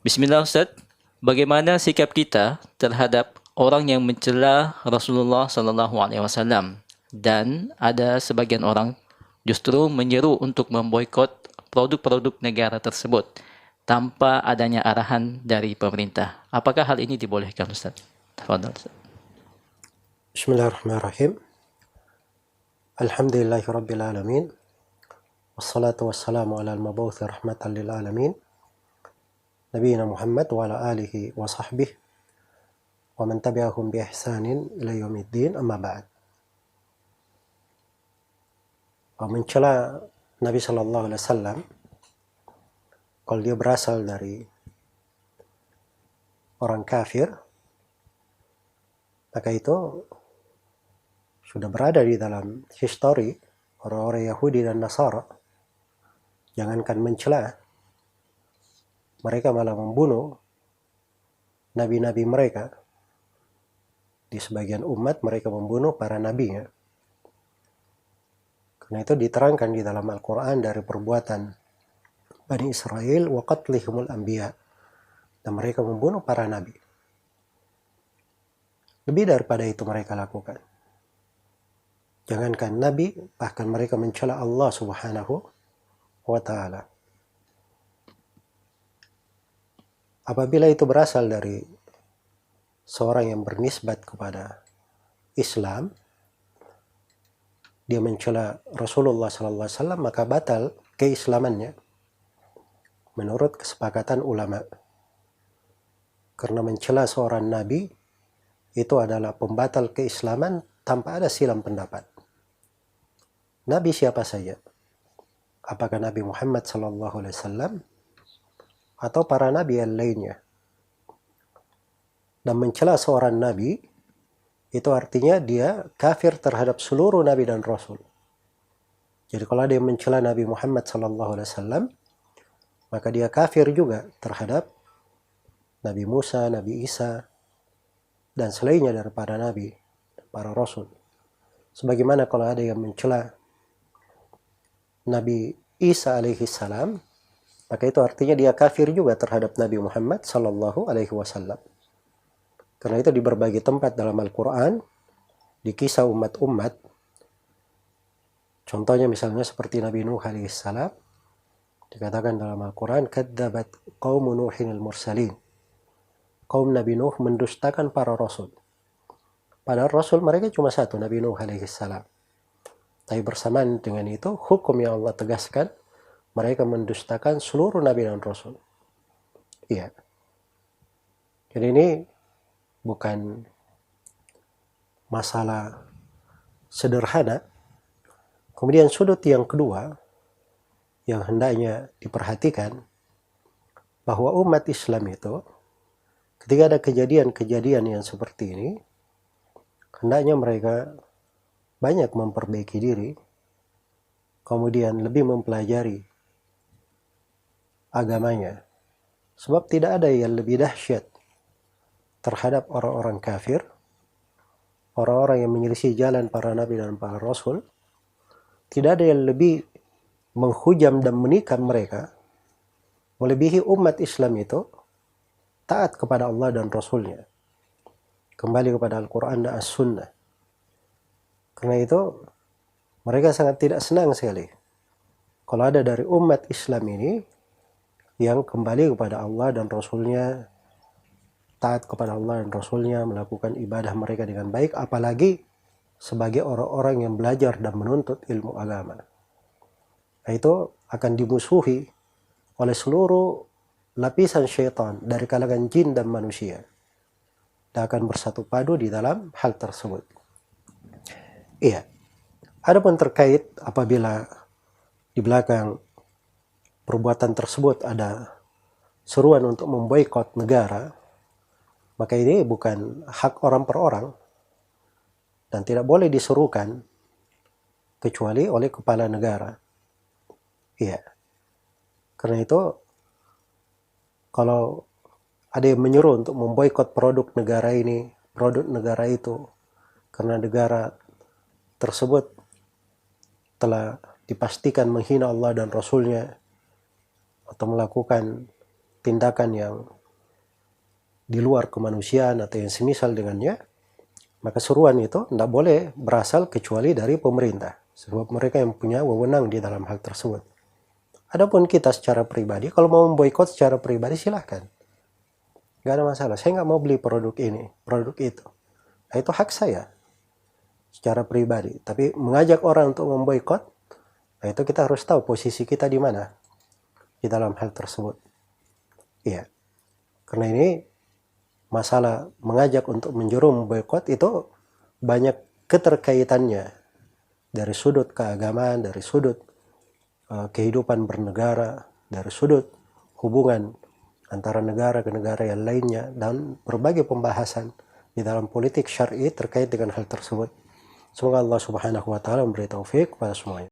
Bismillah Ustaz, bagaimana sikap kita terhadap orang yang mencela Rasulullah Sallallahu Alaihi Wasallam dan ada sebagian orang justru menyeru untuk memboikot produk-produk negara tersebut tanpa adanya arahan dari pemerintah. Apakah hal ini dibolehkan Ustaz? Tafadhal Ustaz. Bismillahirrahmanirrahim. Alhamdulillahi Rabbil Alamin. Wassalatu wassalamu ala al-mabawthi rahmatan lil alamin. Nabiina Muhammad wa ala alihi wa sahbihi wa man tabi'ahum bi ihsanin ila yaumiddin, amma ba'd. Mencela Nabi sallallahu alaihi wasallam kalau dia berasal dari orang kafir, maka itu sudah berada di dalam histori orang-orang Yahudi dan Nasara. Jangankan mencela, mereka malah membunuh nabi-nabi mereka. Di sebagian umat mereka membunuh para nabinya. Karena itu diterangkan di dalam Al-Quran dari perbuatan Bani Israel wa qatlihumul anbiya, dan mereka membunuh para nabi. Lebih daripada itu mereka lakukan. Jangankan nabi, bahkan mereka mencela Allah Subhanahu wa ta'ala. Apabila itu berasal dari seorang yang bernisbat kepada Islam, dia mencela Rasulullah SAW, maka batal keislamannya menurut kesepakatan ulama. Karena mencela seorang nabi itu adalah pembatal keislaman tanpa ada silang pendapat. Nabi siapa saja? Apakah Nabi Muhammad SAW atau para nabi yang lainnya? Dan mencela seorang nabi itu artinya dia kafir terhadap seluruh nabi dan rasul. Jadi kalau ada yang mencela Nabi Muhammad SAW, maka dia kafir juga terhadap Nabi Musa, Nabi Isa, dan selainnya daripada nabi, para rasul. Sebagaimana kalau ada yang mencela Nabi Isa alaihi salam, maka itu artinya dia kafir juga terhadap Nabi Muhammad sallallahu alaihi wasallam. Karena itu di berbagai tempat dalam Al-Quran, di kisah umat-umat, contohnya misalnya seperti Nabi Nuh alaihi salam, dikatakan dalam Al-Quran, kadzabat qaumu Nuhin al-mursalin. Kaum Nabi Nuh mendustakan para rasul. Padahal rasul mereka cuma satu, Nabi Nuh alaihi salam. Tapi bersamaan dengan itu, hukum yang Allah tegaskan, mereka mendustakan seluruh nabi dan rasul. Iya. Jadi ini bukan masalah sederhana. Kemudian sudut yang kedua, yang hendaknya diperhatikan, bahwa umat Islam itu, ketika ada kejadian-kejadian yang seperti ini, hendaknya mereka banyak memperbaiki diri, kemudian lebih mempelajari agamanya. Sebab tidak ada yang lebih dahsyat terhadap orang-orang kafir, orang-orang yang menyelisih jalan para nabi dan para rasul. Tidak ada yang lebih menghujam dan menikam mereka, melebihi umat Islam itu taat kepada Allah dan Rasulnya, kembali kepada Al-Quran dan As-Sunnah. Karena itu mereka sangat tidak senang sekali kalau ada dari umat Islam ini yang kembali kepada Allah dan Rasulnya, taat kepada Allah dan Rasulnya, melakukan ibadah mereka dengan baik, apalagi sebagai orang-orang yang belajar dan menuntut ilmu agama. Nah, itu akan dimusuhi oleh seluruh lapisan syaitan dari kalangan jin dan manusia, dan akan bersatu padu di dalam hal tersebut. Iya. Adapun terkait apabila di belakang perbuatan tersebut ada seruan untuk memboikot negara, maka ini bukan hak orang per orang dan tidak boleh diserukan kecuali oleh kepala negara. Iya. Karena itu kalau ada yang menyuruh untuk memboikot produk negara ini, produk negara itu, karena negara tersebut telah dipastikan menghina Allah dan Rasulnya, atau melakukan tindakan yang di luar kemanusiaan atau yang semisal dengannya, maka seruan itu tidak boleh berasal kecuali dari pemerintah, sebab mereka yang punya wewenang di dalam hal tersebut. Adapun kita secara pribadi, kalau mau memboikot secara pribadi silahkan, nggak ada masalah. Saya nggak mau beli produk ini, produk itu. Nah, itu hak saya secara pribadi. Tapi mengajak orang untuk memboikot, nah itu kita harus tahu posisi kita di mana di dalam hal tersebut. Iya, karena ini masalah mengajak untuk menjerum boikot itu banyak keterkaitannya dari sudut keagamaan, dari sudut kehidupan bernegara, dari sudut hubungan antara negara ke negara yang lainnya, dan berbagai pembahasan di dalam politik syar'i terkait dengan hal tersebut. Semoga Allah Subhanahu wa taala memberi taufik kepada semuanya.